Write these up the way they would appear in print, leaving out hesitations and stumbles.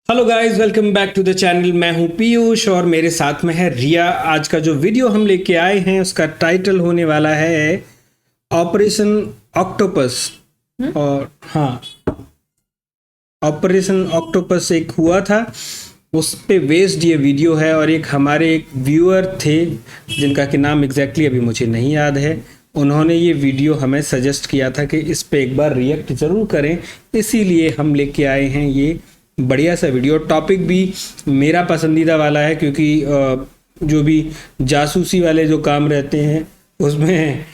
Hello guys, welcome back to the channel. मैं हूं पीयूष और मेरे साथ में है रिया। आज का जो वीडियो हम लेके आए हैं उसका टाइटल होने वाला है ऑपरेशन ऑक्टोपस। और हाँ, ऑपरेशन ऑक्टोपस एक हुआ था, उस पे बेस्ड ये वीडियो है। और एक हमारे एक व्यूअर थे जिनका कि नाम एग्जैक्टली अभी मुझे नहीं याद है, उन्होंने ये वीडियो हमें सजेस्ट किया था कि इस पे एक बार रिएक्ट ज़रूर करें, इसीलिए हम लेके आए हैं ये बढ़िया सा वीडियो। टॉपिक भी मेरा पसंदीदा वाला है क्योंकि जो भी जासूसी वाले जो काम रहते हैं उसमें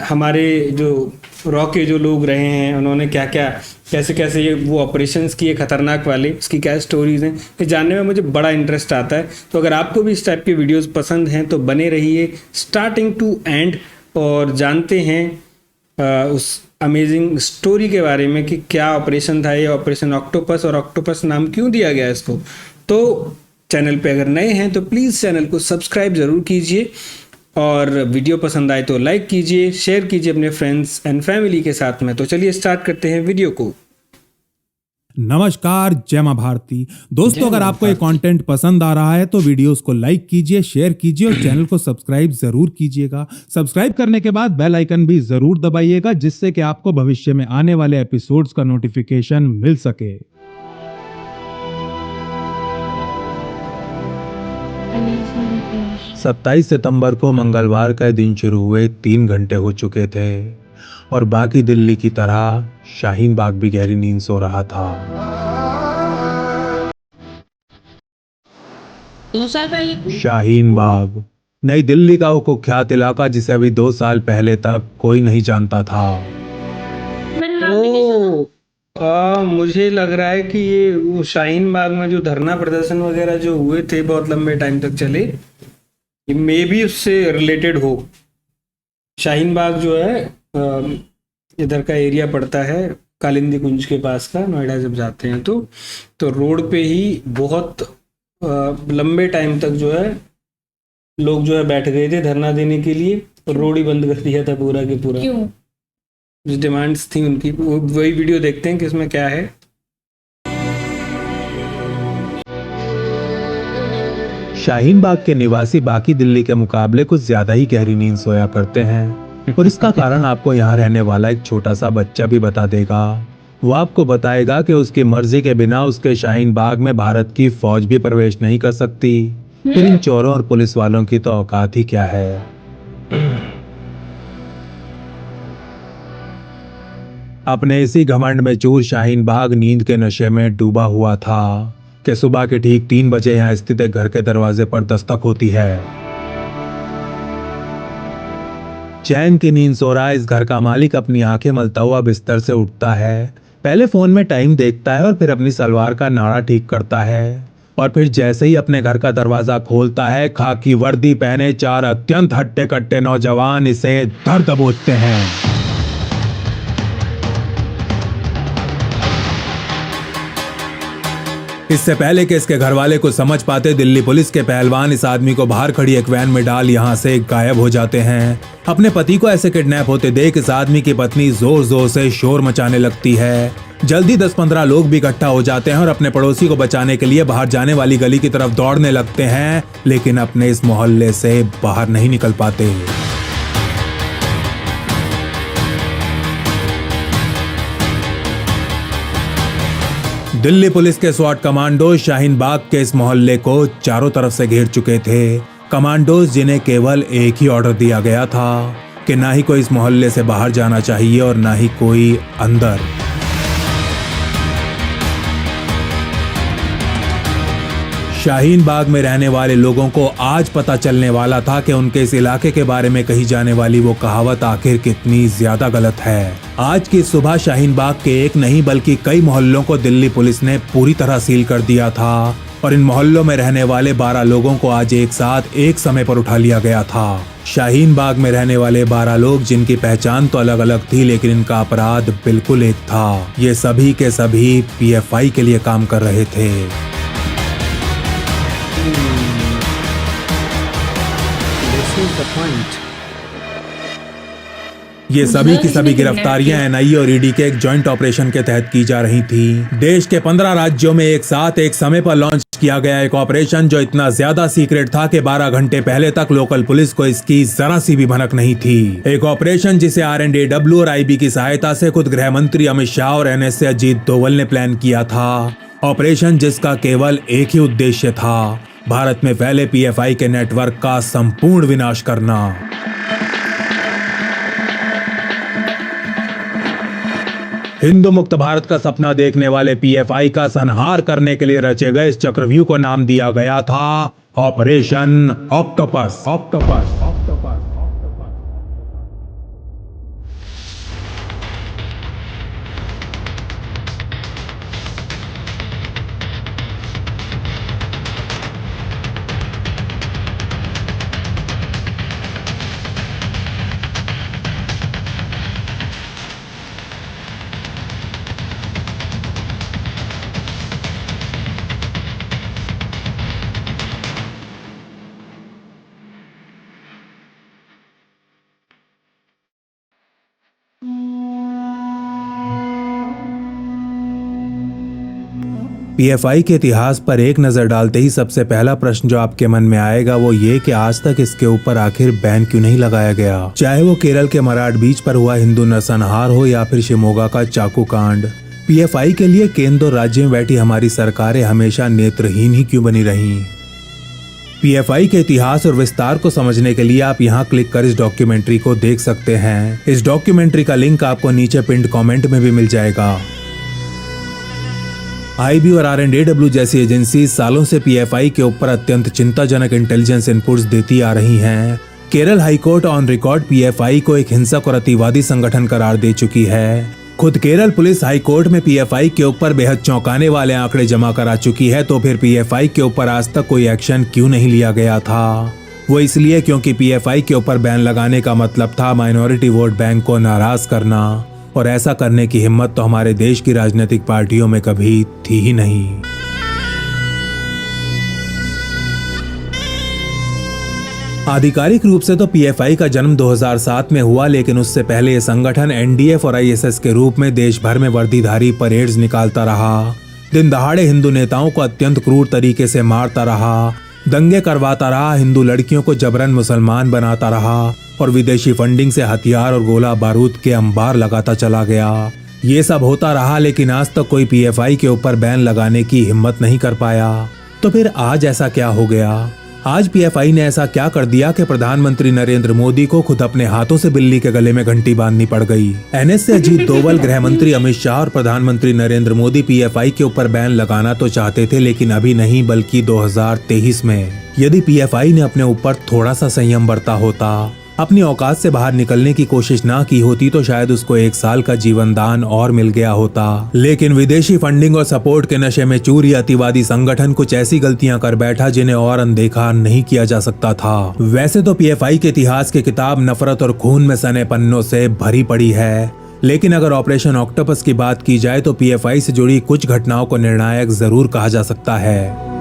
हमारे जो रॉ के जो लोग रहे हैं उन्होंने क्या क्या कैसे कैसे ये वो ऑपरेशंस किए खतरनाक वाले, उसकी क्या स्टोरीज हैं, ये जानने में मुझे बड़ा इंटरेस्ट आता है। तो अगर आपको भी इस टाइप के वीडियोस पसंद हैं तो बने रहिए स्टार्टिंग टू एंड और जानते हैं उस अमेजिंग स्टोरी के बारे में कि क्या ऑपरेशन था ये ऑपरेशन ऑक्टोपस, और ऑक्टोपस नाम क्यों दिया गया इसको। तो चैनल पे अगर नए हैं तो प्लीज़ चैनल को सब्सक्राइब ज़रूर कीजिए और वीडियो पसंद आए तो लाइक कीजिए, शेयर कीजिए अपने फ्रेंड्स एंड फैमिली के साथ में। तो चलिए स्टार्ट करते हैं वीडियो को। नमस्कार, जय मां भारती। दोस्तों, अगर आपको ये कंटेंट पसंद आ रहा है तो वीडियोस को लाइक कीजिए, शेयर कीजिए और चैनल को सब्सक्राइब जरूर कीजिएगा। सब्सक्राइब करने के बाद बेल आइकन भी जरूर दबाइएगा जिससे कि आपको भविष्य में आने वाले एपिसोड्स का नोटिफिकेशन मिल सके। 27 सितंबर को मंगलवार का दिन शुरू हुए 3 घंटे हो चुके थे और बाकी दिल्ली की तरह शाहीन बाग भी गहरी नींद सो रहा था। 2 साल पहले शाहीन बाग नई दिल्ली का वो कुख्यात इलाका जिसे अभी 2 साल पहले तक कोई नहीं जानता था। मैंने नाम भी नहीं सुना। मुझे लग रहा है कि ये वो शाहीन बाग में जो धरना प्रदर्शन वगैरह जो हुए थे बहुत लंबे टाइम तक चले, ये मे भी उससे रिलेटेड हो। शाहीन बाग जो है इधर का एरिया पड़ता है कालिंदी कुंज के पास का, नोएडा जब जाते हैं तो रोड पे ही बहुत लंबे टाइम तक जो है लोग जो है बैठ गए थे धरना देने के लिए और रोड ही बंद कर दिया था पूरा के पूरा। क्यों? जो डिमांड्स थी उनकी, वही वीडियो देखते हैं कि इसमें क्या है। शाहीन बाग के निवासी बाकी दिल्ली के मुकाबले कुछ ज्यादा ही गहरी नींद सोया करते हैं और इसका कारण आपको यहाँ रहने वाला एक छोटा सा बच्चा भी बता देगा। वो आपको बताएगा कि उसकी मर्जी के बिना उसके शाहीन बाग में भारत की फौज भी प्रवेश नहीं कर सकती। फिर इन चोरों और पुलिस वालों की तो औकात ही क्या है। अपने इसी घमंड में चूर शाहीन बाग नींद के नशे में डूबा हुआ था कि सुबह के ठीक 3 बजे यहाँ स्थित एक घर के दरवाजे पर दस्तक होती है। चैन की नींद सो रहा इस घर का मालिक अपनी आंखें मलता हुआ बिस्तर से उठता है। पहले फोन में टाइम देखता है और फिर अपनी सलवार का नाड़ा ठीक करता है और फिर जैसे ही अपने घर का दरवाजा खोलता है, खाकी वर्दी पहने 4 अत्यंत हट्टे कट्टे नौजवान इसे धर दबोचते हैं। इससे पहले कि इसके घर वाले को समझ पाते, दिल्ली पुलिस के पहलवान इस आदमी को बाहर खड़ी एक वैन में डाल यहाँ से गायब हो जाते हैं। अपने पति को ऐसे किडनैप होते देख इस आदमी की पत्नी जोर जोर से शोर मचाने लगती है। जल्दी 10-15 लोग भी इकट्ठा हो जाते हैं और अपने पड़ोसी को बचाने के लिए बाहर जाने वाली गली की तरफ दौड़ने लगते हैं, लेकिन अपने इस मोहल्ले से बाहर नहीं निकल पाते। दिल्ली पुलिस के स्वाट कमांडोज शाहीन बाग के इस मोहल्ले को चारों तरफ से घेर चुके थे। कमांडोज जिन्हें केवल एक ही ऑर्डर दिया गया था कि ना ही कोई इस मोहल्ले से बाहर जाना चाहिए और ना ही कोई अंदर। शाहीन बाग में रहने वाले लोगों को आज पता चलने वाला था कि उनके इस इलाके के बारे में कही जाने वाली वो कहावत आखिर कितनी ज्यादा गलत है। आज की सुबह शाहीन बाग के एक नहीं बल्कि कई मोहल्लों को दिल्ली पुलिस ने पूरी तरह सील कर दिया था और इन मोहल्लों में रहने वाले 12 लोगों को आज एक साथ एक समय पर उठा लिया गया था। शाहीन बाग में रहने वाले 12 लोग जिनकी पहचान तो अलग अलग थी, लेकिन इनका अपराध बिल्कुल एक था। ये सभी के सभी पीएफआई के लिए काम कर रहे थे। ये सभी की सभी गिरफ्तारियां एनआईए और ईडी के एक जॉइंट ऑपरेशन के तहत की जा रही थी। देश के 15 राज्यों में एक साथ एक समय पर लॉन्च किया गया एक ऑपरेशन जो इतना ज्यादा सीक्रेट था कि 12 घंटे पहले तक लोकल पुलिस को इसकी जरा सी भी भनक नहीं थी। एक ऑपरेशन जिसे RNDAW और IB की सहायता से खुद गृह मंत्री अमित शाह और NSA अजीत डोवल ने प्लान किया था। ऑपरेशन जिसका केवल एक ही उद्देश्य था, भारत में फैले PFI के नेटवर्क का संपूर्ण विनाश करना। हिंदू मुक्त भारत का सपना देखने वाले PFI का संहार करने के लिए रचे गए इस चक्रव्यूह को नाम दिया गया था ऑपरेशन ऑक्टोपस। PFI के इतिहास पर एक नजर डालते ही सबसे पहला प्रश्न जो आपके मन में आएगा वो ये कि आज तक इसके ऊपर आखिर बैन क्यों नहीं लगाया गया। चाहे वो केरल के मराठ बीच पर हुआ हिंदू नरसंहार हो या फिर शिमोगा का चाकू कांड, PFI के लिए केंद्र और राज्य में बैठी हमारी सरकारें हमेशा नेत्रहीन ही क्यों बनी रहीं। PFI के इतिहास और विस्तार को समझने के लिए आप यहाँ क्लिक कर इस डॉक्यूमेंट्री को देख सकते हैं। इस डॉक्यूमेंट्री का लिंक आपको नीचे पिंड कमेंट में भी मिल जाएगा। IB और RNDAW जैसी एजेंसी सालों से PFI के ऊपर अत्यंत चिंताजनक इंटेलिजेंस इनपुट्स देती आ रही हैं। Kerala high court on record PFI को एक हिंसक और अतिवादी संगठन करार दे चुकी है। खुद केरल पुलिस हाईकोर्ट में PFI के ऊपर बेहद चौंकाने वाले आंकड़े जमा करा चुकी है, तो फिर PFI के ऊपर आज तक कोई एक्शन क्यों नहीं लिया गया था। वो इसलिए क्योंकि PFI के ऊपर बैन लगाने का मतलब था माइनॉरिटी वोट बैंक को नाराज करना, और ऐसा करने की हिम्मत तो हमारे देश की राजनीतिक पार्टियों में कभी थी ही नहीं। आधिकारिक रूप से तो PFI का जन्म 2007 में हुआ, लेकिन उससे पहले ये संगठन NDF और ISS के रूप में देश भर में वर्दीधारी परेड्स निकालता रहा, दिन दहाड़े हिंदू नेताओं को अत्यंत क्रूर तरीके से मारता रहा, दंगे करवाता रहा, हिंदू लड़कियों को जबरन मुसलमान बनाता रहा और विदेशी फंडिंग से हथियार और गोला बारूद के अंबार लगाता चला गया। ये सब होता रहा, लेकिन आज तक कोई PFI के ऊपर बैन लगाने की हिम्मत नहीं कर पाया। तो फिर आज ऐसा क्या हो गया? आज PFI ने ऐसा क्या कर दिया कि प्रधानमंत्री नरेंद्र मोदी को खुद अपने हाथों से बिल्ली के गले में घंटी बांधनी पड़ गई। NSA अजीत डोवल, गृह मंत्री अमित शाह और प्रधानमंत्री नरेंद्र मोदी PFI के ऊपर बैन लगाना तो चाहते थे, लेकिन अभी नहीं बल्कि 2023 में। यदि PFI ने अपने ऊपर थोड़ा सा संयम बरता होता, अपनी औकात से बाहर निकलने की कोशिश ना की होती, तो शायद उसको 1 साल का जीवन दान और मिल गया होता। लेकिन विदेशी फंडिंग और सपोर्ट के नशे में चूर ये अतिवादी संगठन कुछ ऐसी गलतियां कर बैठा जिन्हें और अनदेखा नहीं किया जा सकता था। वैसे तो PFI के इतिहास की किताब नफरत और खून में सने पन्नों से भरी पड़ी है, लेकिन अगर ऑपरेशन ऑक्टोपस की बात की जाए तो PFI से जुड़ी कुछ घटनाओं को निर्णायक जरूर कहा जा सकता है।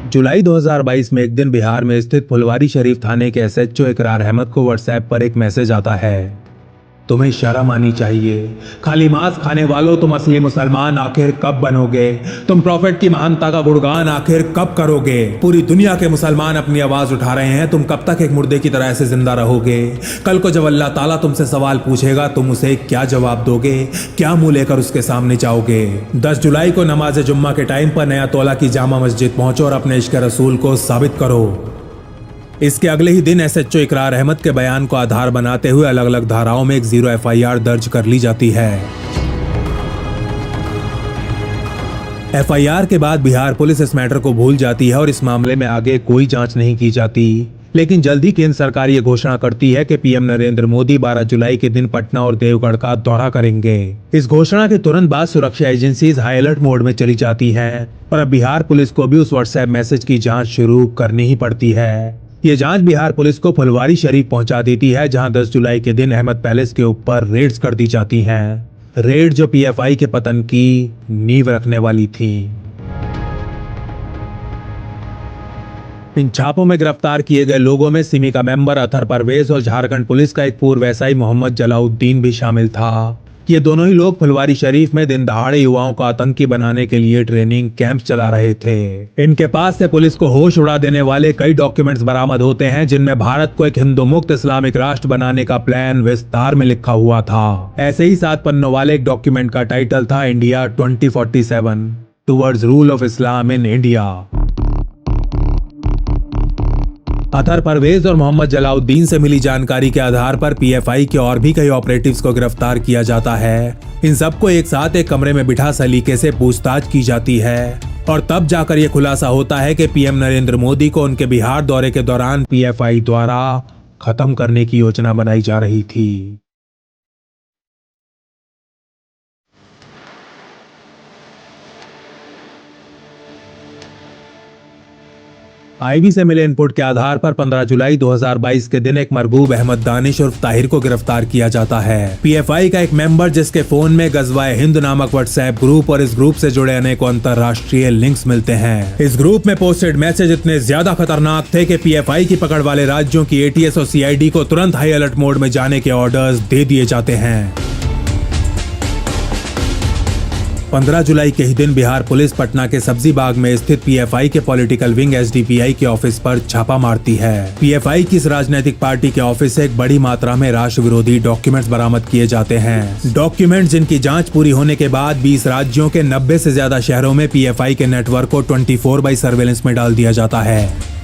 जुलाई 2022 में एक दिन बिहार में स्थित फुलवारी शरीफ थाने के SHO इकरार अहमद को व्हाट्सएप पर एक मैसेज आता है, तुम्हें शर्म आनी चाहिए, खाली मांस खाने वालों, तुम असली मुसलमान आखिर कब बनोगे? तुम प्रॉफिट की महानता का गुणगान आखिर कब करोगे? पूरी दुनिया के मुसलमान अपनी आवाज उठा रहे हैं, तुम कब तक एक मुर्दे की तरह ऐसे जिंदा रहोगे? कल को जब अल्लाह ताला तुमसे सवाल पूछेगा, तुम उसे क्या जवाब दोगे? क्या मुंह लेकर उसके सामने जाओगे? 10 जुलाई को नमाज जुम्मा के टाइम पर नया तौला की जामा मस्जिद पहुंचो और अपने इश्क रसूल को साबित करो। इसके अगले ही दिन SHO इकरार अहमद के बयान को आधार बनाते हुए अलग अलग धाराओं में एक 0 FIR दर्ज कर ली जाती है। FIR के बाद बिहार पुलिस इस मैटर को भूल जाती है और इस मामले में आगे कोई जांच नहीं की जाती। लेकिन जल्दी केंद्र सरकार ये घोषणा करती है कि PM नरेंद्र मोदी 12 जुलाई के दिन पटना और देवगढ़ का दौरा करेंगे। इस घोषणा के तुरंत बाद सुरक्षा एजेंसीज हाई अलर्ट मोड में चली जाती हैं और अब बिहार पुलिस को भी उस व्हाट्सएप मैसेज की जांच शुरू करनी ही पड़ती है। ये जांच बिहार पुलिस को फुलवारी शरीफ पहुंचा देती है, जहां 10 जुलाई के दिन अहमद पैलेस के ऊपर रेड्स कर दी जाती हैं। रेड जो पीएफआई के पतन की नींव रखने वाली थी। इन छापों में गिरफ्तार किए गए लोगों में सिमी का मेंबर अतहर परवेज और झारखंड पुलिस का एक पूर्व एसआई मोहम्मद जलाउद्दीन भी शामिल था। ये दोनों ही लोग फुलवारी शरीफ में दिन दहाड़े युवाओं को आतंकी बनाने के लिए ट्रेनिंग कैंप चला रहे थे। इनके पास से पुलिस को होश उड़ा देने वाले कई डॉक्यूमेंट्स बरामद होते हैं, जिनमें भारत को एक हिंदू मुक्त इस्लामिक राष्ट्र बनाने का प्लान विस्तार में लिखा हुआ था। ऐसे ही 7 पन्नों वाले एक डॉक्यूमेंट का टाइटल था India 2047 towards rule of Islam in India. Athar Parvez और मोहम्मद जलाउद्दीन से मिली जानकारी के आधार पर पीएफआई के और भी कई ऑपरेटिव्स को गिरफ्तार किया जाता है। इन सबको एक साथ एक कमरे में बिठा सलीके से पूछताछ की जाती है और तब जाकर यह खुलासा होता है कि पीएम नरेंद्र मोदी को उनके बिहार दौरे के दौरान पीएफआई द्वारा खत्म करने की योजना बनाई जा रही थी। आईबी से मिले इनपुट के आधार पर 15 जुलाई 2022 के दिन एक मरबूब अहमद दानिश उर्फ ताहिर को गिरफ्तार किया जाता है। पीएफआई का एक मेंबर जिसके फोन में गजवाए हिंद नामक व्हाट्सएप ग्रुप और इस ग्रुप से जुड़े अनेकों अंतरराष्ट्रीय लिंक्स मिलते हैं। इस ग्रुप में पोस्टेड मैसेज इतने ज्यादा खतरनाक थे कि पीएफआई की पकड़ वाले राज्यों की एटीएस और सीआईडी को तुरंत हाई अलर्ट मोड में जाने के ऑर्डर्स दे दिए जाते हैं। 15 जुलाई के ही दिन बिहार पुलिस पटना के सब्जी बाग में स्थित पीएफआई के पॉलिटिकल विंग एसडीपीआई के ऑफिस पर छापा मारती है। पीएफआई की इस राजनीतिक पार्टी के ऑफिस से एक बड़ी मात्रा में राष्ट्र विरोधी डॉक्यूमेंट्स बरामद किए जाते हैं। डॉक्यूमेंट्स जिनकी जांच पूरी होने के बाद 20 राज्यों के 90 से ज्यादा शहरों में पीएफआई के नेटवर्क को 24/7 सर्वेलेंस में डाल दिया जाता है।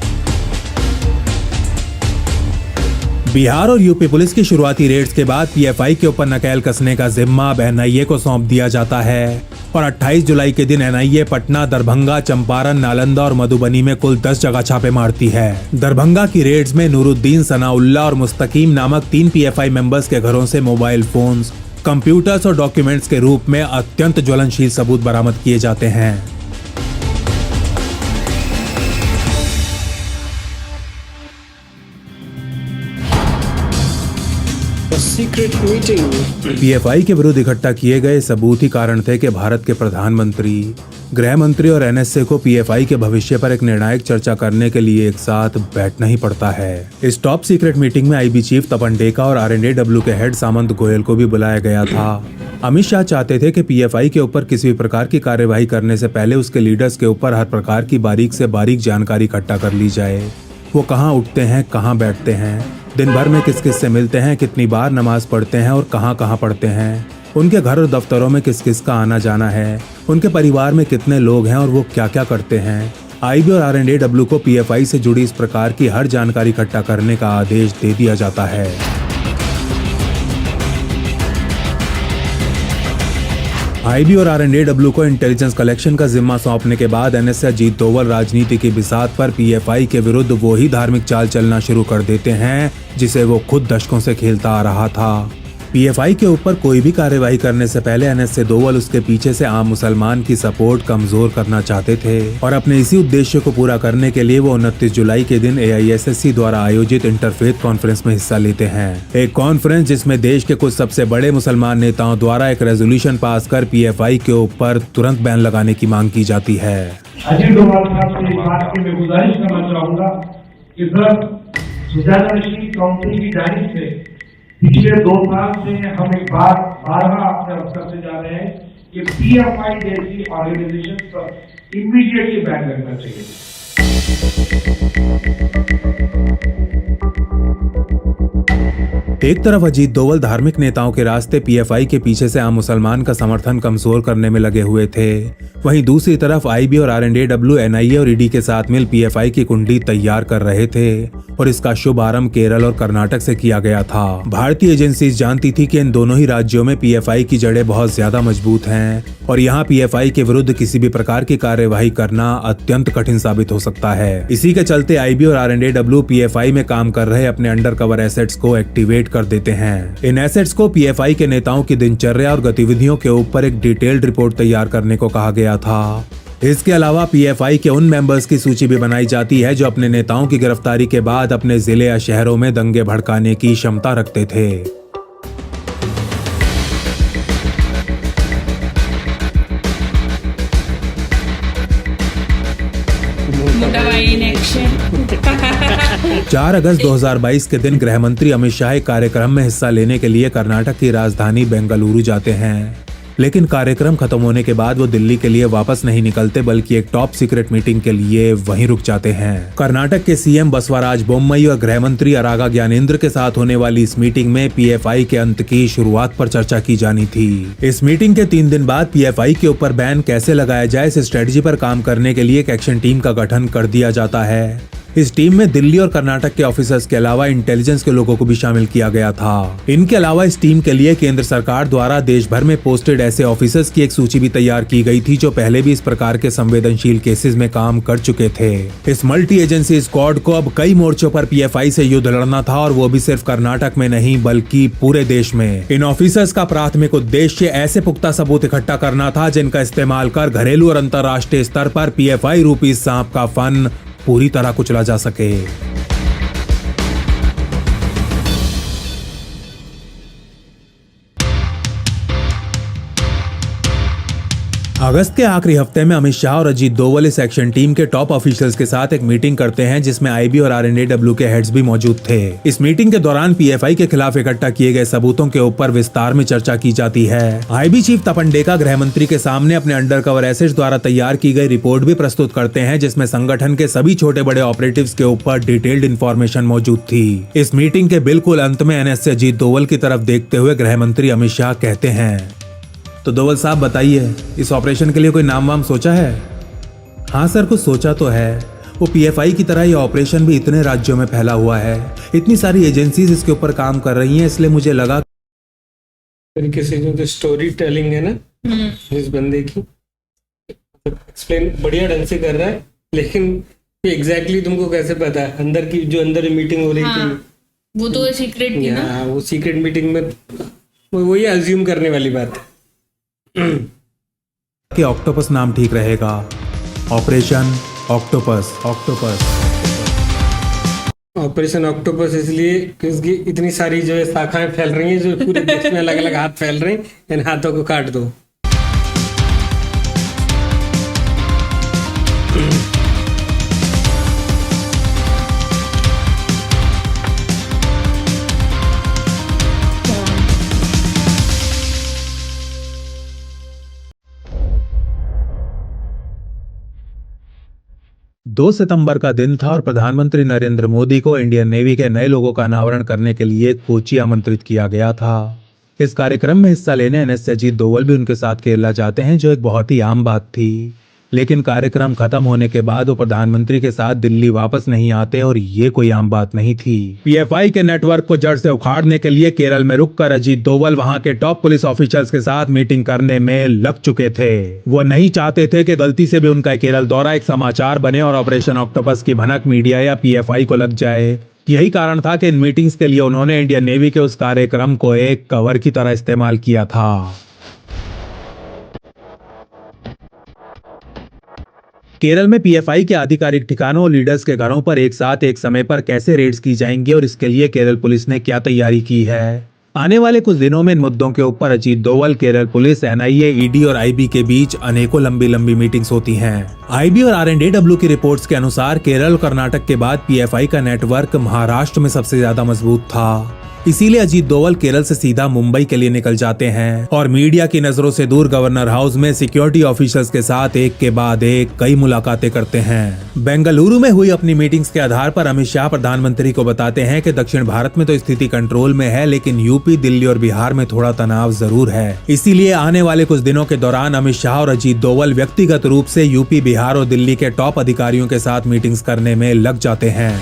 बिहार और यूपी पुलिस की शुरुआती रेड्स के बाद पीएफआई के ऊपर नकेल कसने का जिम्मा अब एनआईए को सौंप दिया जाता है और 28 जुलाई के दिन एनआईए पटना, दरभंगा, चंपारण, नालंदा और मधुबनी में कुल 10 जगह छापे मारती है। दरभंगा की रेड्स में नूरुद्दीन, सनाउल्लाह और मुस्तकीम नामक 3 पीएफआई मेंबर्स के घरों से मोबाइल फोन्स, कंप्यूटर्स और डॉक्यूमेंट्स के रूप में अत्यंत ज्वलनशील सबूत बरामद किए जाते हैं। Secret meeting. पीएफआई के विरुद्ध इकट्ठा किए गए सबूत ही कारण थे कि भारत के प्रधानमंत्री, गृह मंत्री और एनएसए को पीएफआई के भविष्य पर एक निर्णायक चर्चा करने के लिए एक साथ बैठना ही पड़ता है। इस टॉप सीक्रेट मीटिंग में आईबी चीफ तपन डेका और आरएनएडब्ल्यू के हेड सामंत गोयल को भी बुलाया गया था। अमित शाह चाहते थे कि पीएफआई के ऊपर किसी भी प्रकार की कार्यवाही करने से पहले उसके लीडर्स के ऊपर हर प्रकार की बारीक से बारीक जानकारी इकट्ठा कर ली जाए। वो कहाँ उठते हैं, कहाँ बैठते हैं, दिन भर में किस किस से मिलते हैं, कितनी बार नमाज पढ़ते हैं और कहाँ कहाँ पढ़ते हैं, उनके घर और दफ्तरों में किस किस का आना जाना है, उनके परिवार में कितने लोग हैं और वो क्या क्या करते हैं। आईबी और आरएनएडब्ल्यू को पीएफआई से जुड़ी इस प्रकार की हर जानकारी इकट्ठा करने का आदेश दे दिया जाता है। आईबी और आरएनएडब्ल्यू को इंटेलिजेंस कलेक्शन का जिम्मा सौंपने के बाद एनएसए अजीत डोवल राजनीति की बिसात पर पीएफआई के विरुद्ध वो ही धार्मिक चाल चलना शुरू कर देते हैं जिसे वो खुद दशकों से खेलता आ रहा था। पीएफआई के ऊपर कोई भी कार्यवाही करने से पहले एनएसए डोवल उसके पीछे से आम मुसलमान की सपोर्ट कमजोर करना चाहते थे और अपने इसी उद्देश्य को पूरा करने के लिए वो 29 जुलाई के दिन AISSC द्वारा आयोजित इंटरफेथ कॉन्फ्रेंस में हिस्सा लेते हैं। एक कॉन्फ्रेंस जिसमें देश के कुछ सबसे बड़े मुसलमान नेताओं द्वारा एक रेजोल्यूशन पास कर पीएफआई के ऊपर तुरंत बैन लगाने की मांग की जाती है। अजीत डोभाल साहब से बात की मैं गुजारिश करना चाहूंगा कि सर सुजानशी काउंटी की जानिब से पिछले 2 साल से हम एक बार बारहा अपने अवसर से जा रहे हैं कि पीएफआई जैसी ऑर्गेनाइजेशन पर इमीडिएटली बैन लगना चाहिए। एक तरफ अजीत डोवल धार्मिक नेताओं के रास्ते पीएफआई के पीछे से आम मुसलमान का समर्थन कमजोर करने में लगे हुए थे, वहीं दूसरी तरफ आईबी और आरएनएडब्ल्यू एनआईए और ईडी के साथ मिल पीएफआई की कुंडी तैयार कर रहे थे और इसका शुभ आरंभ केरल और कर्नाटक से किया गया था। भारतीय एजेंसीज जानती थी कि इन दोनों ही राज्यों में पीएफआई की जड़ें बहुत ज्यादा मजबूत हैं और यहाँ पीएफआई के विरुद्ध किसी भी प्रकार की कार्यवाही करना अत्यंत कठिन साबित हो सकता है। इसी के चलते आईबी और आरएनएडब्ल्यू पीएफआई में काम कर रहे अपने अंडर कवर एसेट्स को एक्टिवेट कर देते हैं। इन एसेट्स को पीएफआई के नेताओं की दिनचर्या और गतिविधियों के ऊपर एक डिटेल्ड रिपोर्ट तैयार करने को कहा गया था। इसके अलावा पीएफआई के उन मेंबर्स की सूची भी बनाई जाती है जो अपने नेताओं की गिरफ्तारी के बाद अपने जिले या शहरों में दंगे भड़काने की क्षमता रखते थे। मोटा भाई इन एक्शन। 4 अगस्त 2022 के दिन गृह मंत्री अमित शाह एक कार्यक्रम में हिस्सा लेने के लिए कर्नाटक की राजधानी बेंगलुरु जाते हैं, लेकिन कार्यक्रम खत्म होने के बाद वो दिल्ली के लिए वापस नहीं निकलते बल्कि एक टॉप सीक्रेट मीटिंग के लिए वहीं रुक जाते हैं। कर्नाटक के सीएम बसवराज बोम्मई और गृह मंत्री अरागा ज्ञानेंद्र के साथ होने वाली इस मीटिंग में पीएफआई के अंत की शुरुआत पर चर्चा की जानी थी। इस मीटिंग के 3 दिन बाद पीएफआई के ऊपर बैन कैसे लगाया जाए इस स्ट्रेटजी पर काम करने के लिए एक एक्शन टीम का गठन कर दिया जाता है। इस टीम में दिल्ली और कर्नाटक के ऑफिसर्स के अलावा इंटेलिजेंस के लोगों को भी शामिल किया गया था। इनके अलावा इस टीम के लिए केंद्र सरकार द्वारा देश भर में पोस्टेड ऐसे ऑफिसर्स की एक सूची भी तैयार की गई थी जो पहले भी इस प्रकार के संवेदनशील केसेस में काम कर चुके थे। इस मल्टी एजेंसी स्क्वाड को अब कई मोर्चों पर पीएफआई से युद्ध लड़ना था, और वो भी सिर्फ कर्नाटक में नहीं बल्कि पूरे देश में। इन ऑफिसर्स का प्राथमिक उद्देश्य ऐसे पुख्ता सबूत इकट्ठा करना था जिनका इस्तेमाल कर घरेलू और अंतर्राष्ट्रीय स्तर पर पीएफआई रूपी सांप का फन पूरी तरह कुचला जा सके। अगस्त के आखिरी हफ्ते में अमित शाह और अजीत दोवल इस एक्शन टीम के टॉप ऑफिशियल्स के साथ एक मीटिंग करते हैं जिसमें आईबी और आरएनएडब्ल्यू के हेड्स भी मौजूद थे। इस मीटिंग के दौरान पीएफआई के खिलाफ इकट्ठा किए गए सबूतों के ऊपर विस्तार में चर्चा की जाती है। आईबी चीफ तपंडेका गृह मंत्री के सामने अपने अंडरकवर एसेट्स द्वारा तैयार की गई रिपोर्ट भी प्रस्तुत करते हैं जिसमें संगठन के सभी छोटे बड़े ऑपरेटिव्स के ऊपर डिटेल्ड इन्फॉर्मेशन मौजूद थी। इस मीटिंग के बिल्कुल अंत में एनएस से अजीत दोवल की तरफ देखते हुए गृह मंत्री अमित शाह कहते हैं, तो दोवल साहब बताइए, इस ऑपरेशन के लिए कोई नाम वाम सोचा है? हाँ सर, कुछ सोचा तो है। वो पीएफआई की तरह ये ऑपरेशन भी इतने राज्यों में फैला हुआ है, इतनी सारी एजेंसीज इसके ऊपर काम कर रही हैं, इसलिए मुझे लगा तरीके से जो स्टोरी टेलिंग है ना इस बंदे की, एक्सप्लेन बढ़िया ढंग से कर रहा है, लेकिन एग्जैक्टली तुमको कैसे पता है अंदर की जो अंदर मीटिंग हो रही थी वो तो सीक्रेट थी ना। वो सीक्रेट मीटिंग में वही अज्यूम करने वाली बात है कि ऑक्टोपस नाम ठीक रहेगा। Operation octopus. ऑपरेशन ऑक्टोपस इसलिए क्योंकि इतनी सारी जो है शाखाएं फैल रही हैं, जो पूरे देश में अलग अलग हाथ फैल रहे हैं, इन हाथों को काट दो। दो सितंबर का दिन था और प्रधानमंत्री नरेंद्र मोदी को इंडियन नेवी के नए लोगों का अनावरण करने के लिए कोची आमंत्रित किया गया था। इस कार्यक्रम में हिस्सा लेने एनएस से अजीत दोवल भी उनके साथ केरला जाते हैं, जो एक बहुत ही आम बात थी। लेकिन कार्यक्रम खत्म होने के बाद वो प्रधानमंत्री के साथ दिल्ली वापस नहीं आते, और ये कोई आम बात नहीं थी। पीएफआई के नेटवर्क को जड़ से उखाड़ने के लिए केरल में रुककर अजीत दोवल वहां के टॉप पुलिस ऑफिसर्स के साथ मीटिंग करने में लग चुके थे। वो नहीं चाहते थे कि गलती से भी उनका केरल दौरा एक समाचार बने और ऑपरेशन ऑक्टोपस की भनक मीडिया या पीएफआई को लग जाए। यही कारण था कि इन मीटिंग्स के लिए उन्होंने इंडियन नेवी के उस कार्यक्रम को एक कवर की तरह इस्तेमाल किया था। केरल में पीएफआई के आधिकारिक ठिकानों और लीडर्स के घरों पर एक साथ एक समय पर कैसे रेड्स की जाएंगी और इसके लिए केरल पुलिस ने क्या तैयारी की है। आने वाले कुछ दिनों में इन मुद्दों के ऊपर Ajit Doval, Kerala police, NIA, ED और आईबी के बीच अनेकों लंबी मीटिंग्स होती हैं। आईबी और आरएनएडब्ल्यू की रिपोर्ट्स के अनुसार केरल और कर्नाटक के बाद पीएफआई का नेटवर्क महाराष्ट्र में सबसे ज्यादा मजबूत था। इसीलिए अजीत दोवल केरल से सीधा मुंबई के लिए निकल जाते हैं और मीडिया की नजरों से दूर गवर्नर हाउस में सिक्योरिटी ऑफिसर्स के साथ एक के बाद एक कई मुलाकातें करते हैं। बेंगलुरु में हुई अपनी मीटिंग्स के आधार पर अमित शाह प्रधानमंत्री को बताते हैं कि दक्षिण भारत में तो स्थिति कंट्रोल में है, लेकिन यूपी, दिल्ली और बिहार में थोड़ा तनाव जरूर है। इसीलिए आने वाले कुछ दिनों के दौरान अमित शाह और अजीत दोवल व्यक्तिगत रूप से यूपी, बिहार और दिल्ली के टॉप अधिकारियों के साथ मीटिंग्स करने में लग जाते हैं।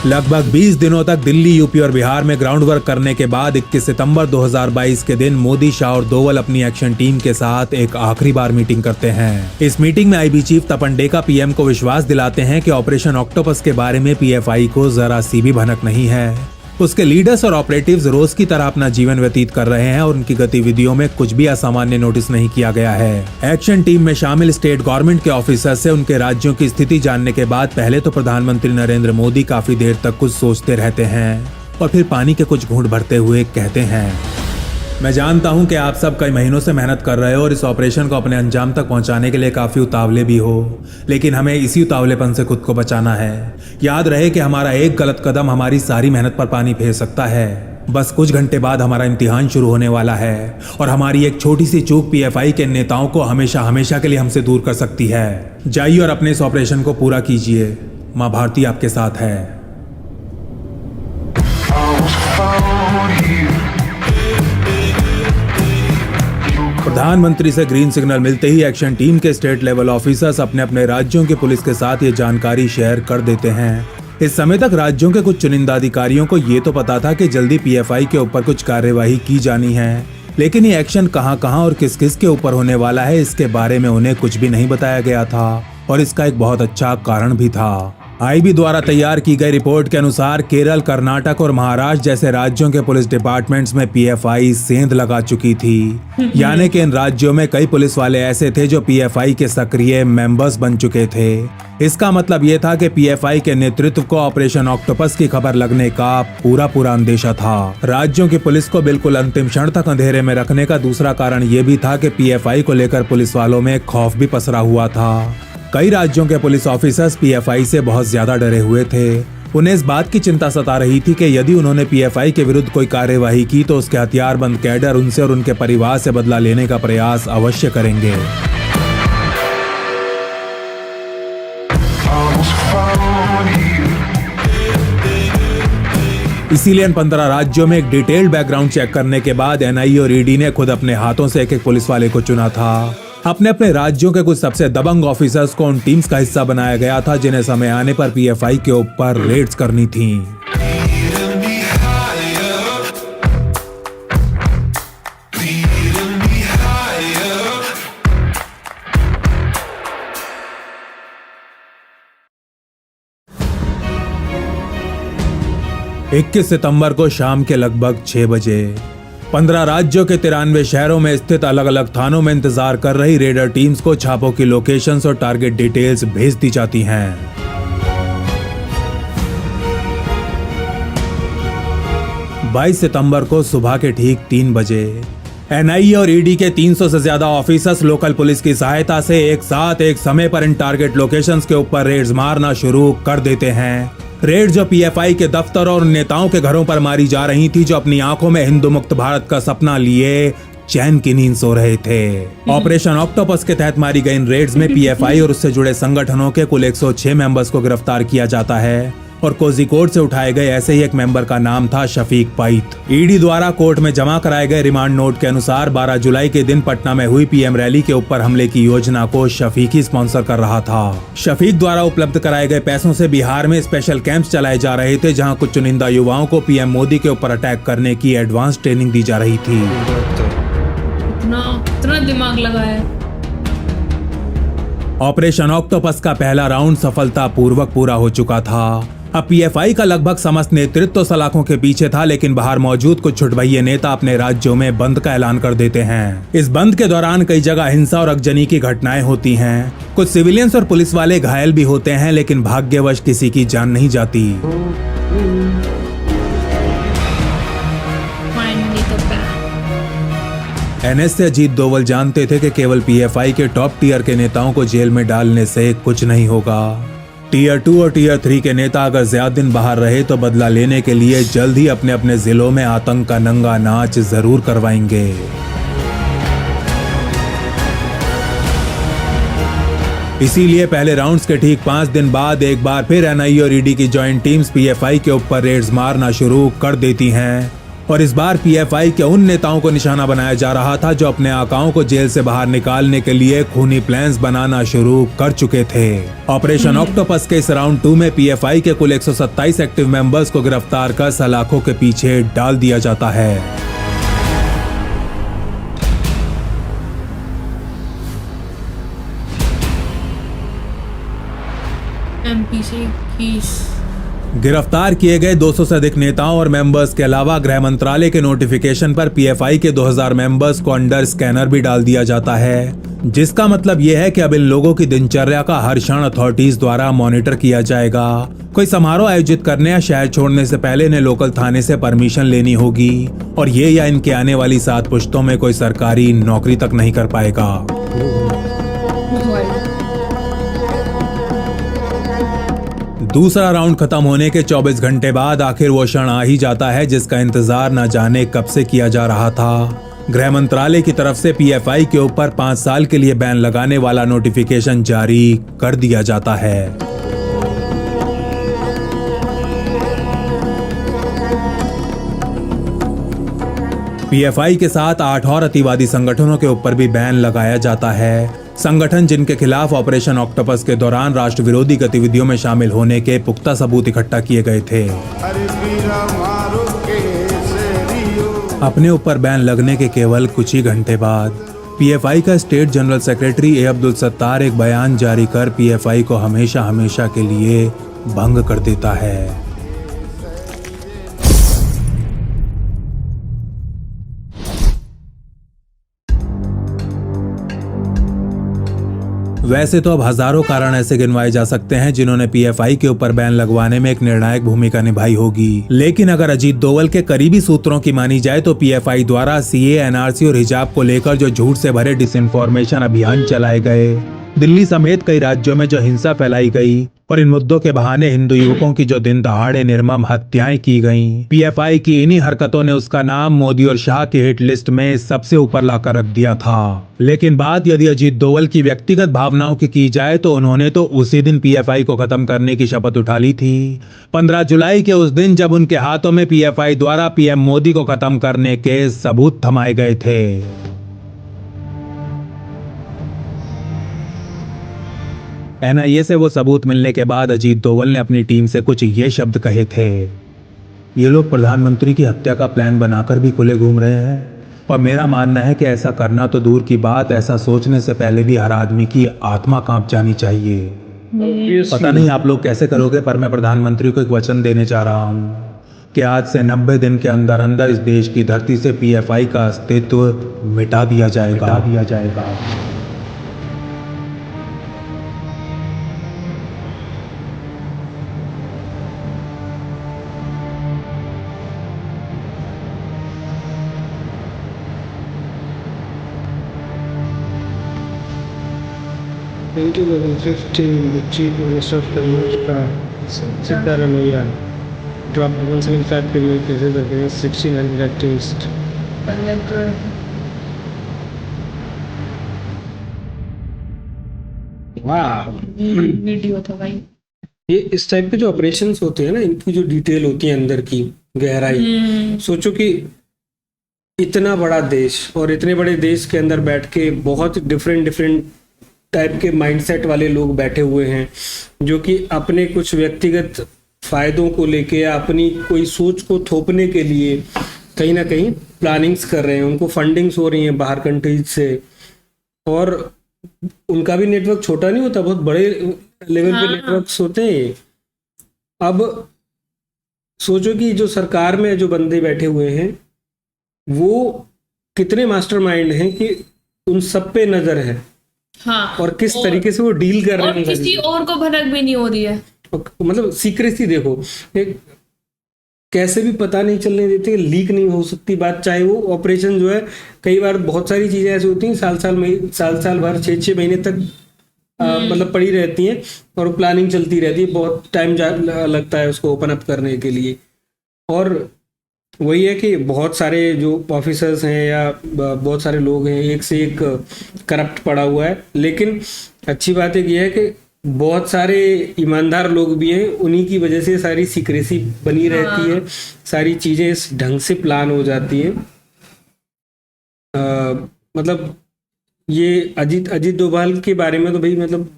लगभग 20 दिनों तक दिल्ली, यूपी और बिहार में ग्राउंड वर्क करने के बाद 21 सितंबर 2022 के दिन मोदी, शाह और दोवल अपनी एक्शन टीम के साथ एक आखिरी बार मीटिंग करते हैं। इस मीटिंग में आईबी चीफ तपंडेका पीएम को विश्वास दिलाते हैं कि ऑपरेशन ऑक्टोपस के बारे में पीएफआई को जरा सी भी भनक नहीं है। उसके लीडर्स और ऑपरेटिव्स रोज की तरह अपना जीवन व्यतीत कर रहे हैं और उनकी गतिविधियों में कुछ भी असामान्य नोटिस नहीं किया गया है। एक्शन टीम में शामिल स्टेट गवर्नमेंट के ऑफिसर्स से उनके राज्यों की स्थिति जानने के बाद पहले तो प्रधानमंत्री नरेंद्र मोदी काफी देर तक कुछ सोचते रहते हैं और फिर पानी के कुछ घूंट भरते हुए कहते हैं, मैं जानता हूं कि आप सब कई महीनों से मेहनत कर रहे हो और इस ऑपरेशन को अपने अंजाम तक पहुंचाने के लिए काफी उतावले भी हो, लेकिन हमें इसी उतावलेपन से खुद को बचाना है। याद रहे कि हमारा एक गलत कदम हमारी सारी मेहनत पर पानी फेर सकता है। बस कुछ घंटे बाद हमारा इम्तिहान शुरू होने वाला है और हमारी एक छोटी सी चूक पीएफआई के नेताओं को हमेशा हमेशा के लिए हमसे दूर कर सकती है। जाइए और अपने इस ऑपरेशन को पूरा कीजिए। माँ भारती आपके साथ है। प्रधानमंत्री से ग्रीन सिग्नल मिलते ही एक्शन टीम के स्टेट लेवल ऑफिसर्स अपने अपने राज्यों के पुलिस के साथ ये जानकारी शेयर कर देते हैं। इस समय तक राज्यों के कुछ चुनिंदा अधिकारियों को ये तो पता था कि जल्दी पीएफआई के ऊपर कुछ कार्यवाही की जानी है, लेकिन ये एक्शन कहां और किस किस के ऊपर होने वाला है इसके बारे में उन्हें कुछ भी नहीं बताया गया था और इसका एक बहुत अच्छा कारण भी था। आईबी द्वारा तैयार की गई रिपोर्ट के अनुसार केरल, कर्नाटक और महाराष्ट्र जैसे राज्यों के पुलिस डिपार्टमेंट्स में पीएफआई सेंध लगा चुकी थी। यानी कि इन राज्यों में कई पुलिस वाले ऐसे थे जो पीएफआई के सक्रिय मेंबर्स बन चुके थे। इसका मतलब ये था कि पीएफआई के नेतृत्व को ऑपरेशन ऑक्टोपस की खबर लगने का पूरा अंदेशा था। राज्यों की पुलिस को बिल्कुल अंतिम क्षण तक अंधेरे में रखने का दूसरा कारण ये भी था कि पीएफआई को लेकर पुलिस वालों में खौफ भी पसरा हुआ था। कई राज्यों के पुलिस ऑफिसर्स पीएफआई से बहुत ज्यादा डरे हुए थे। उन्हें इस बात की चिंता सता रही थी कि यदि उन्होंने पीएफआई के विरुद्ध कोई कार्यवाही की तो उसके हथियारबंद कैडर उनसे और उनके परिवार से बदला लेने का प्रयास अवश्य करेंगे। इसीलिए इन 15 राज्यों में एक डिटेल्ड बैकग्राउंड चेक करने के बाद एनआईए और ईडी ने खुद अपने हाथों से एक पुलिस वाले को चुना था। अपने अपने राज्यों के कुछ सबसे दबंग ऑफिसर्स को उन टीम्स का हिस्सा बनाया गया था जिन्हें समय आने पर पीएफआई के ऊपर रेड्स करनी थी। इक्कीस सितंबर को शाम के लगभग 6 बजे 15 राज्यों के 93 शहरों में स्थित अलग अलग थानों में इंतजार कर रही रेडर टीम्स को छापों की लोकेशंस और टारगेट डिटेल्स भेज दी जाती हैं। बाईस सितंबर को सुबह के ठीक 3 बजे एनआईए और ईडी के 300 से ज्यादा ऑफिसर्स लोकल पुलिस की सहायता से एक साथ एक समय पर इन टारगेट लोकेशंस के ऊपर रेड्स मारना शुरू कर देते हैं। रेड जो पीएफआई के दफ्तर और नेताओं के घरों पर मारी जा रही थी जो अपनी आंखों में हिंदू मुक्त भारत का सपना लिए चैन की नींद सो रहे थे। ऑपरेशन ऑक्टोपस के तहत मारी गई इन रेड्स में पीएफआई और उससे जुड़े संगठनों के कुल 106 मेंबर्स को गिरफ्तार किया जाता है और कोझिकोड से उठाए गए ऐसे ही एक मेंबर का नाम था शफीक पैत। ईडी द्वारा कोर्ट में जमा कराए गए रिमांड नोट के अनुसार 12 जुलाई के दिन पटना में हुई पीएम रैली के ऊपर हमले की योजना को शफीक ही स्पॉन्सर कर रहा था। शफीक द्वारा उपलब्ध कराए गए पैसों से बिहार में स्पेशल कैंप्स चलाए जा रहे थे जहां कुछ चुनिंदा युवाओं को पीएम मोदी के ऊपर अटैक करने की एडवांस ट्रेनिंग दी जा रही थी। इतना दिमाग लगाया। ऑपरेशन ऑक्टोपस का पहला राउंड सफलतापूर्वक पूरा हो चुका था। अब पीएफआई का लगभग समस्त नेतृत्व सलाखों के पीछे था, लेकिन बाहर मौजूद कुछ छुटभइये नेता अपने राज्यों में बंद का ऐलान कर देते हैं। इस बंद के दौरान कई जगह हिंसा और अगजनी की घटनाएं होती हैं। कुछ सिविलियंस और पुलिस वाले घायल भी होते हैं, लेकिन भाग्यवश किसी की जान नहीं जाती। एनएस से अजीत डोवल जानते थे कि केवल पीएफआई के टॉप टियर के नेताओं को जेल में डालने से कुछ नहीं होगा। टियर 2 और टियर 3 के नेता अगर ज्यादा दिन बाहर रहे तो बदला लेने के लिए जल्द ही अपने अपने जिलों में आतंक का नंगा नाच जरूर करवाएंगे। इसीलिए पहले राउंड्स के ठीक 5 दिन बाद एक बार फिर एनआईए और ईडी की जॉइंट टीम्स पीएफआई के ऊपर रेड्स मारना शुरू कर देती हैं और इस बार पीएफआई के उन नेताओं को निशाना बनाया जा रहा था जो अपने आकाओं को जेल से बाहर निकालने के लिए खूनी प्लान्स बनाना शुरू कर चुके थे। ऑपरेशन ऑक्टोपस के इस राउंड 2 में पीएफआई के कुल 127 एक्टिव मेंबर्स को गिरफ्तार कर सलाखों के पीछे डाल दिया जाता है। एमपी से 21 गिरफ्तार किए गए 200 से अधिक नेताओं और मेंबर्स के अलावा गृह मंत्रालय के नोटिफिकेशन पर पीएफआई के 2000 मेंबर्स को अंडर स्कैनर भी डाल दिया जाता है, जिसका मतलब यह है कि अब इन लोगों की दिनचर्या का हर क्षण अथॉरिटीज द्वारा मॉनिटर किया जाएगा। कोई समारोह आयोजित करने या शहर छोड़ने से पहले इन्हें लोकल थाने से परमिशन लेनी होगी और ये या इनके आने वाली 7 पुश्तों में कोई सरकारी नौकरी तक नहीं कर पाएगा। दूसरा राउंड खत्म होने के 24 घंटे बाद आखिर वो क्षण आ ही जाता है जिसका इंतजार न जाने कब से किया जा रहा था। गृह मंत्रालय की तरफ से पीएफआई के ऊपर 5 साल के लिए बैन लगाने वाला नोटिफिकेशन जारी कर दिया जाता है। पीएफआई के साथ 8 और अतिवादी संगठनों के ऊपर भी बैन लगाया जाता है। संगठन जिनके खिलाफ ऑपरेशन ऑक्टोपस के दौरान राष्ट्र विरोधी गतिविधियों में शामिल होने के पुख्ता सबूत इकट्ठा किए गए थे। अपने ऊपर बैन लगने के केवल कुछ ही घंटे बाद पीएफआई का state general secretary A Abdul Sattar एक बयान जारी कर पीएफआई को हमेशा हमेशा के लिए भंग कर देता है। वैसे तो अब हजारों कारण ऐसे गिनवाए जा सकते हैं जिन्होंने पीएफआई के ऊपर बैन लगवाने में एक निर्णायक भूमिका निभाई होगी, लेकिन अगर अजीत डोवल के करीबी सूत्रों की मानी जाए तो पीएफआई द्वारा सीए, एनआरसी और हिजाब को लेकर जो झूठ से भरे डिसइंफॉर्मेशन अभियान चलाए गए, दिल्ली समेत कई राज्यों में जो हिंसा फैलाई गई और इन मुद्दों के बहाने हिंदू युवकों की जो दिन दहाड़े निर्मम हत्याएं की गईं, पीएफआई की इन्हीं हरकतों ने उसका नाम मोदी और शाह की हिट लिस्ट में सबसे ऊपर लाकर रख दिया था। लेकिन बात यदि अजीत डोवल की व्यक्तिगत भावनाओं की जाए तो उन्होंने तो उसी दिन पीएफआई को खत्म करने की शपथ उठा ली थी, 15 जुलाई के उस दिन जब उनके हाथों में पीएफआई द्वारा पीएम मोदी को खत्म करने के सबूत थमाए गए थे। एनआईए से वो सबूत मिलने के बाद अजीत डोवल ने अपनी टीम से कुछ ये शब्द कहे थे, ये लोग प्रधानमंत्री की हत्या का प्लान बनाकर भी खुले घूम रहे हैं और मेरा मानना है कि ऐसा करना तो दूर की बात, ऐसा सोचने से पहले भी हर आदमी की आत्मा कांप जानी चाहिए। पता नहीं आप लोग कैसे करोगे, पर मैं प्रधानमंत्री को एक वचन देने जा रहा हूँ कि आज से 90 दिन के अंदर अंदर इस देश की धरती से पीएफआई का अस्तित्व मिटा दिया जाएगा। In 2015, the Chief Minister of Karnataka, Siddaramaiah, dropped 175 criminal cases against 1,600 activists. वाह, वीडियो था भाई। ये इस टाइप के जो ऑपरेशंस होते हैं ना, इनकी जो डिटेल होती है अंदर की गहराई, सोचो कि इतना बड़ा देश और इतने बड़े देश के अंदर बैठ के बहुत डिफरेंट टाइप के माइंडसेट वाले लोग बैठे हुए हैं जो कि अपने कुछ व्यक्तिगत फायदों को लेके या अपनी कोई सोच को थोपने के लिए कहीं ना कहीं प्लानिंग्स कर रहे हैं, उनको फंडिंग्स हो रही हैं बाहर कंट्रीज से, और उनका भी नेटवर्क छोटा नहीं होता, बहुत बड़े लेवल पे नेटवर्क्स होते हैं। अब सोचो कि जो सरकार में जो बंदे बैठे हुए हैं वो कितने मास्टरमाइंड हैं कि उन सब पे नजर है। हाँ, और किस तरीके से वो डील कर रहे और हैं, किसी और को भनक भी नहीं हो रही है। मतलब सीक्रेसी देखो, एक कैसे भी पता नहीं चलने देते, लीक नहीं हो सकती बात, चाहे वो ऑपरेशन जो है, कई बार बहुत सारी चीजें ऐसी होती हैं साल भर 6 महीने तक मतलब पड़ी रहती हैं और प्लानिंग चलती रहती है, बहुत टाइम लगता है उसको ओपन अप करने के लिए। और वही है कि बहुत सारे जो ऑफिसर्स हैं या बहुत सारे लोग हैं, एक से एक करप्ट पड़ा हुआ है, लेकिन अच्छी बात एक ये है कि बहुत सारे ईमानदार लोग भी हैं, उन्हीं की वजह से सारी सीक्रेसी बनी रहती है, सारी चीजें इस ढंग से प्लान हो जाती हैं। मतलब ये अजीत डोभाल के बारे में तो भाई मतलब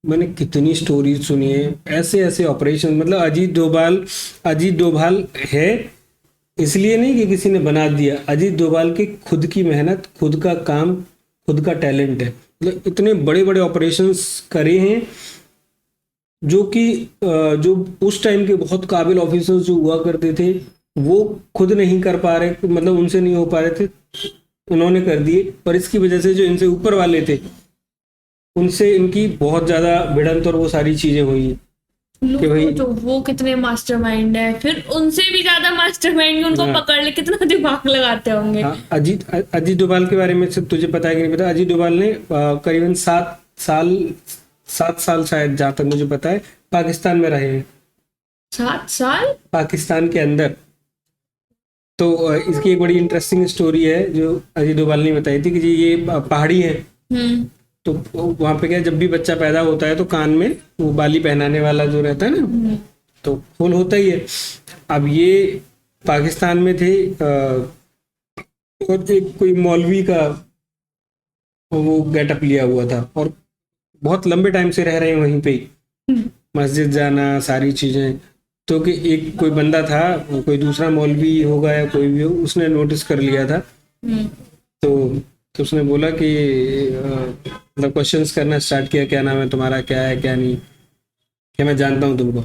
मैंने कितनी स्टोरीज सुनी है, ऐसे ऑपरेशन, मतलब अजीत डोभाल है इसलिए नहीं कि किसी ने बना दिया, अजीत डोभाल की खुद की मेहनत, खुद का काम, खुद का टैलेंट है। मतलब इतने बड़े ऑपरेशंस करे हैं जो कि जो उस टाइम के बहुत काबिल ऑफिसर्स जो हुआ करते थे वो खुद नहीं कर पा रहे, मतलब उनसे नहीं हो पा रहे थे, उन्होंने कर दिए। और इसकी वजह से जो इनसे ऊपर वाले थे उनसे इनकी बहुत ज़्यादा भिड़ंत और वो सारी चीज़ें हुई कि भाई जो वो कितने मास्टरमाइंड है, फिर उनसे भी ज्यादा मास्टरमाइंड, उनको हाँ। पकड़ ले कितना दिमाग लगाते होंगे। हाँ, अजीत डोभाल के बारे में से तुझे पता है कि नहीं पता? अजीत डोभाल ने करीबन 7 साल शायद, जहाँ तक मुझे पता है, पाकिस्तान में रहे हैं, 7 साल? पाकिस्तान के अंदर। तो इसकी एक बड़ी इंटरेस्टिंग स्टोरी है जो अजीत डोभाल ने बताई थी कि जी ये पहाड़ी है, हम्म। तो वहाँ पे क्या, जब भी बच्चा पैदा होता है तो कान में वो बाली पहनाने वाला जो रहता है ना, तो फूल होता ही है। अब ये पाकिस्तान में थे और एक कोई मौलवी का वो गेटअप लिया हुआ था और बहुत लंबे टाइम से रह रहे हैं वहीं पे ही, मस्जिद जाना सारी चीजें। तो कि एक कोई बंदा था, कोई दूसरा मौलवी होगा या कोई भी हो, उसने नोटिस कर लिया था। तो उसने बोला कि मतलब क्वेश्चंस करना स्टार्ट किया, क्या नाम है तुम्हारा, क्या है क्या नहीं, क्या मैं जानता हूँ तुमको।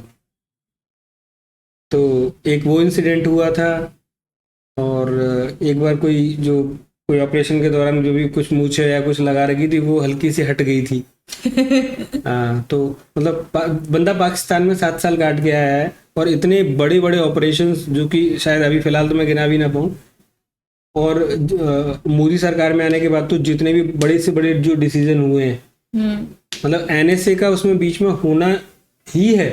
तो एक वो इंसिडेंट हुआ था और एक बार कोई ऑपरेशन के दौरान जो भी कुछ मूछे या कुछ लगा रखी थी वो हल्की सी हट गई थी। हाँ, तो मतलब बंदा पाकिस्तान में 7 साल काट के आया है और इतने बड़े बड़े ऑपरेशंस जो कि शायद अभी फिलहाल तो मैं गिना भी ना पाऊँ। और मोदी सरकार में आने के बाद तो जितने भी बड़े से बड़े जो डिसीजन हुए हैं, मतलब एनएसए का उसमें बीच में होना ही है,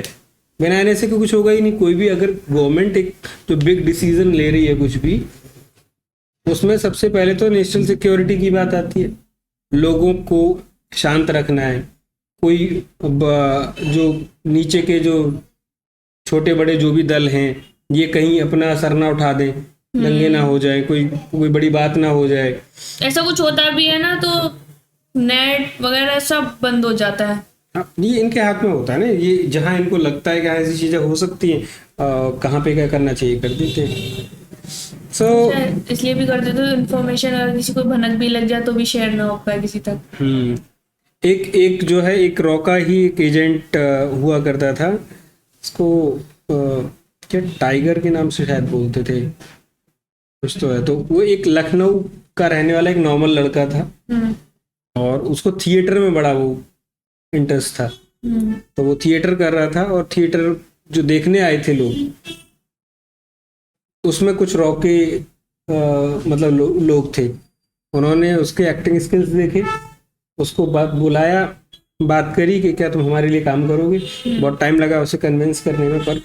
बिना एनएसए के कुछ होगा ही नहीं। कोई भी अगर गवर्नमेंट एक जो बिग डिसीजन ले रही है कुछ भी, उसमें सबसे पहले तो नेशनल सिक्योरिटी की बात आती है, लोगों को शांत रखना है। कोई जो नीचे के जो छोटे बड़े जो भी दल हैं ये कहीं अपना सर ना उठा दें, दंगे ना हो जाए, कोई बड़ी बात ना हो जाए। ऐसा कुछ होता भी है ना तो नेट वगैरह सब बंद हो जाता है। हाँ, ये इनके हाथ में होता है ना, ये जहाँ इनको लगता है कि हाँ ऐसी चीजें हो सकती हैं, कहाँ पे क्या करना चाहिए कर देते हैं। शायद इसलिए भी करते तो इन्फॉर्मेशन अगर किसी को भनक भी लग जाए तो भी शेयर ना हो पाए किसी तक। एक जो है एक रॉका ही एक एजेंट हुआ करता था, इसको क्या टाइगर के नाम से शायद बोलते थे कुछ तो है। तो वो एक लखनऊ का रहने वाला एक नॉर्मल लड़का था और उसको थिएटर में बड़ा वो इंटरेस्ट था। तो वो थिएटर कर रहा था और थिएटर जो देखने आए थे लोग, उसमें कुछ रॉके मतलब लोग थे। उन्होंने उसके एक्टिंग स्किल्स देखे, उसको बुलाया, बात करी कि क्या तुम हमारे लिए काम करोगे। बहुत टाइम लगा उसे कन्विंस करने में, पर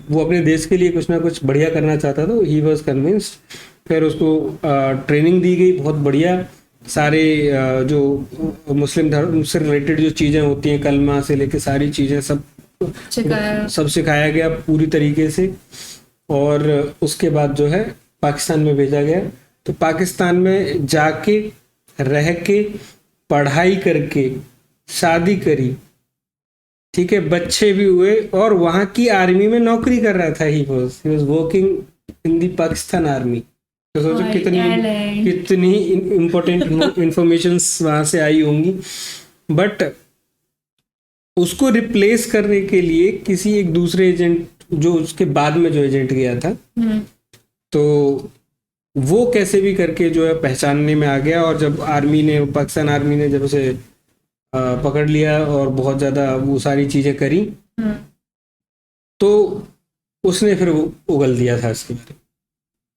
वो अपने देश के लिए कुछ ना कुछ बढ़िया करना चाहता था। He was convinced. फिर उसको ट्रेनिंग दी गई बहुत बढ़िया, सारे जो मुस्लिम धर्म से रिलेटेड जो चीज़ें होती हैं, कलमा से लेके सारी चीज़ें सब सिखाया गया पूरी तरीके से। और उसके बाद जो है पाकिस्तान में भेजा गया। तो पाकिस्तान में जाके रह के पढ़ाई करके शादी करी, ठीक है, बच्चे भी हुए और वहाँ की आर्मी में नौकरी कर रहा था। He was working in the Pakistan army. तो सोचो कितनी इम्पोर्टेंट इंफॉर्मेशन वहाँ से आई होंगी। बट उसको रिप्लेस करने के लिए किसी एक दूसरे एजेंट, जो उसके बाद में जो एजेंट गया था, तो वो कैसे भी करके जो है पहचानने में आ गया। और जब पाकिस्तान आर्मी ने जब उसे पकड़ लिया और बहुत ज़्यादा वो सारी चीज़ें करी, तो उसने फिर वो उगल दिया था इसके बारे में।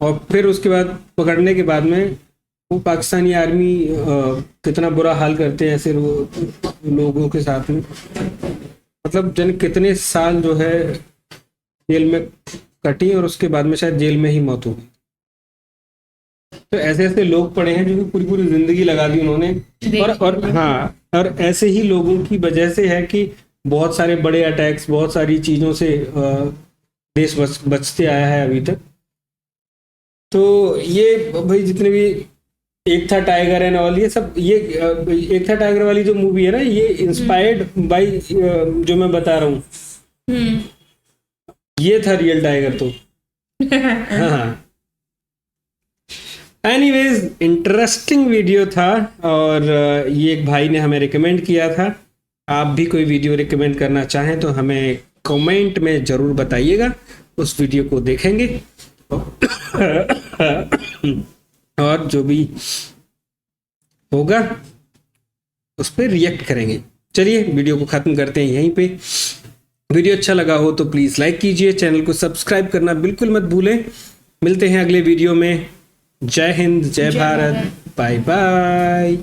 और फिर उसके बाद पकड़ने के बाद में वो पाकिस्तानी आर्मी कितना बुरा हाल करते हैं ऐसे लोगों के साथ में, मतलब कितने साल जो है जेल में कटी और उसके बाद में शायद जेल में ही मौत हो गई। तो ऐसे ऐसे लोग पड़े हैं जो कि पूरी पूरी जिंदगी लगा दी उन्होंने। और हाँ, और ऐसे ही लोगों की वजह से है कि बहुत सारे बड़े अटैक्स, बहुत सारी चीज़ों से देश बचते आया है अभी तक। तो ये भाई जितने भी एक था टाइगर एंड ऑल, ये सब, ये एक था टाइगर वाली जो मूवी है ना, ये इंस्पायर्ड बाय जो मैं बता रहा हूँ, ये था रियल टाइगर। तो हाँ, एनीवेज इंटरेस्टिंग वीडियो था और ये एक भाई ने हमें रिकमेंड किया था आप भी कोई वीडियो रिकमेंड करना चाहें तो हमें कमेंट में ज़रूर बताइएगा, उस वीडियो को देखेंगे और जो भी होगा उस पर रिएक्ट करेंगे। चलिए वीडियो को ख़त्म करते हैं यहीं पे। वीडियो अच्छा लगा हो तो प्लीज़ लाइक कीजिए, चैनल को सब्सक्राइब करना बिल्कुल मत भूलें। मिलते हैं अगले वीडियो में। जय हिंद, जय भारत, बाय बाय।